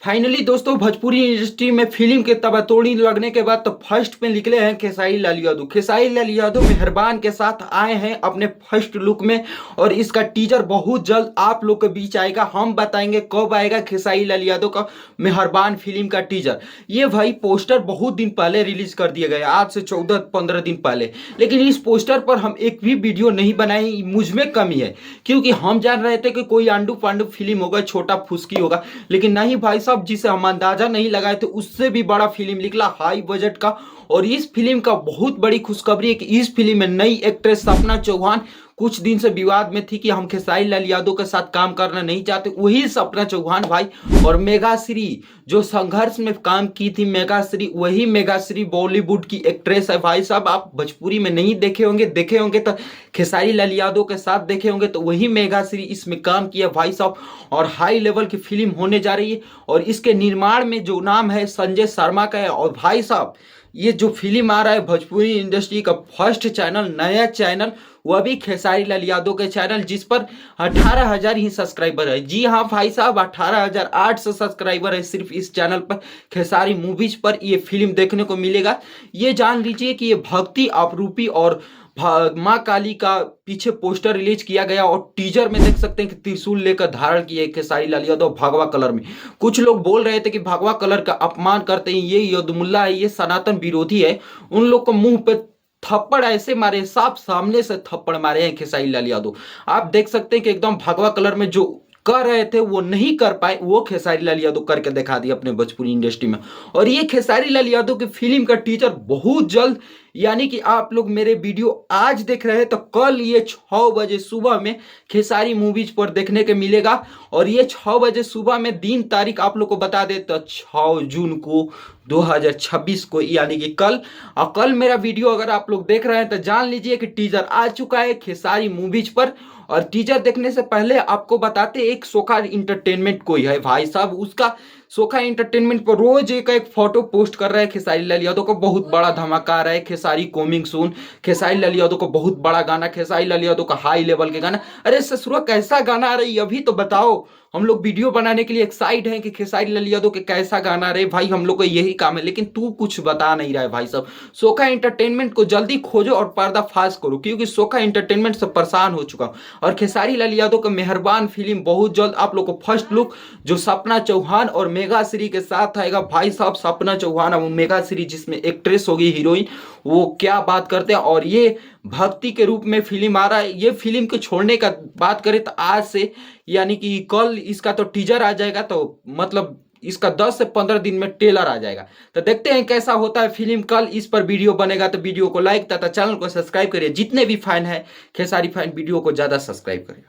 Finally दोस्तों Bhojpuri industry में film के तबातोड़ी लगने के बाद तो फर्स्ट पे निकले हैं खेसारी लाल यादव। खेसारी लाल यादव मेहरबान के साथ आए हैं अपने फर्स्ट लुक में और इसका टीजर बहुत जल्द आप लोग के बीच आएगा। हम बताएंगे कब आएगा खेसारी लाल यादव का मेहरबान फिल्म का टीजर। ये भाई पोस्टर बहुत दिन पहले रिलीज कर दिया गया, आज से 14-15 दिन पहले, लेकिन इस पोस्टर पर हम एक भी वीडियो नहीं बनाए। मुझ में कमी है क्योंकि हम जान रहे थे कि कोई आंडू पांडू फिल्म होगा, छोटा फुसकी होगा, लेकिन नहीं भाई साहब, जिसे हम अंदाजा नहीं लगाए थे उससे भी बड़ा फिल्म निकला, हाई बजट का। और इस फिल्म का बहुत बड़ी खुशखबरी है कि इस फिल्म में नई एक्ट्रेस सपना चौहान कुछ दिन से विवाद में थी कि हम खेसारी लाल यादव के साथ काम करना नहीं चाहते, वही सपना चौहान भाई। और मेगाश्री जो संघर्ष में काम की थी, मेगाश्री, वही मेगाश्री बॉलीवुड की एक्ट्रेस है भाई साहब। आप भोजपुरी में नहीं देखे होंगे तो खेसारी लाल यादव के साथ देखे होंगे, तो वही मेगाश्री इसमें काम किया भाई साहब। और हाई लेवल की फिल्म होने जा रही है और इसके निर्माण में जो नाम है संजय शर्मा का है। और भाई साहब ये जो फिल्म आ रहा है भोजपुरी इंडस्ट्री का फर्स्ट चैनल, नया चैनल, वह भी खेसारी लाल यादव के चैनल, जिस पर 18,000 ही सब्सक्राइबर है। जी हाँ भाई साहब, 18,800 सब्सक्राइबर है सिर्फ इस चैनल पर। खेसारी मूवीज पर ये फिल्म देखने को मिलेगा। ये जान लीजिए कि ये भक्ति अपरूपी और माँ काली का पीछे पोस्टर रिलीज किया गया और टीजर में देख सकते हैं कि त्रिशूल लेकर धारण किए खेसारी लाल यादव भगवा कलर में। कुछ लोग बोल रहे थे कि भगवा कलर का अपमान करते हैं, ये यदुमुल्ला है, ये सनातन विरोधी है। उन लोग को मुंह पे थप्पड़ ऐसे मारे, साफ सामने से थप्पड़ मारे हैं खेसारी लाल यादव। आप देख सकते हैं कि एकदम भगवा कलर में जो कर रहे थे वो नहीं कर पाए, वो खेसारी लाल यादव करके दिखा दिया अपने भोजपुरी इंडस्ट्री में। और ये खेसारी लाल यादव की फिल्म का टीजर बहुत जल्द, यानी कि आप लोग मेरे वीडियो आज देख रहे हैं तो कल ये 6 बजे सुबह में खेसारी मूवीज पर देखने के मिलेगा। और ये 6 बजे सुबह में, दिन तारीख आप लोग को बता दे तो 6 जून को 2026 को, यानी कि कल। और कल मेरा वीडियो अगर आप लोग देख रहे हैं तो जान लीजिए कि टीजर आ चुका है खेसारी मूवीज पर। और टीजर देखने से पहले आपको बताते, एक सोखा इंटरटेनमेंट कोई है भाई साहब, उसका सोखा इंटरटेनमेंट पर रोज एक फोटो पोस्ट कर रहा है खेसारी लाल यादव को। बहुत बड़ा धमाका आ रहा है, खेसारी कमिंग सून, खेसारी लाल यादव को बहुत बड़ा गाना, खेसारी लाल यादव का हाई लेवल के गाना। अरे ससुरा कैसा गाना आ रही है अभी तो बताओ। हम लोग वीडियो बनाने के लिए एक्साइट हैं कि खेसारी लाल यादव के कैसा गाना आ रहे भाई, हम लोग को यही काम है, लेकिन तू कुछ बता नहीं रहा है भाई साहब। सोखा इंटरटेनमेंट को जल्दी खोजो और पर्दाफाश करो, क्योंकि सोखा इंटरटेनमेंट से परेशान हो चुका हूं। और खेसारी लाल यादव का मेहरबान फिल्म बहुत जल्द आप लोग को फर्स्ट लुक जो सपना चौहान और मेगाश्री के साथ आएगा भाई साहब। सपना चौहान और मेगाश्री जिसमें एक्ट्रेस होगी हीरोइन, वो क्या बात करते हैं। और ये भक्ति के रूप में फिल्म आ रहा है। ये फिल्म को छोड़ने का बात करें तो आज से, यानी कि कल इसका तो टीजर आ जाएगा, तो मतलब इसका 10 से 15 दिन में ट्रेलर आ जाएगा। तो देखते हैं कैसा होता है फिल्म। कल इस पर वीडियो बनेगा तो वीडियो को लाइक तथा चैनल को सब्सक्राइब करिए। जितने भी फैन है खेसारी फैन, वीडियो को ज्यादा सब्सक्राइब करें।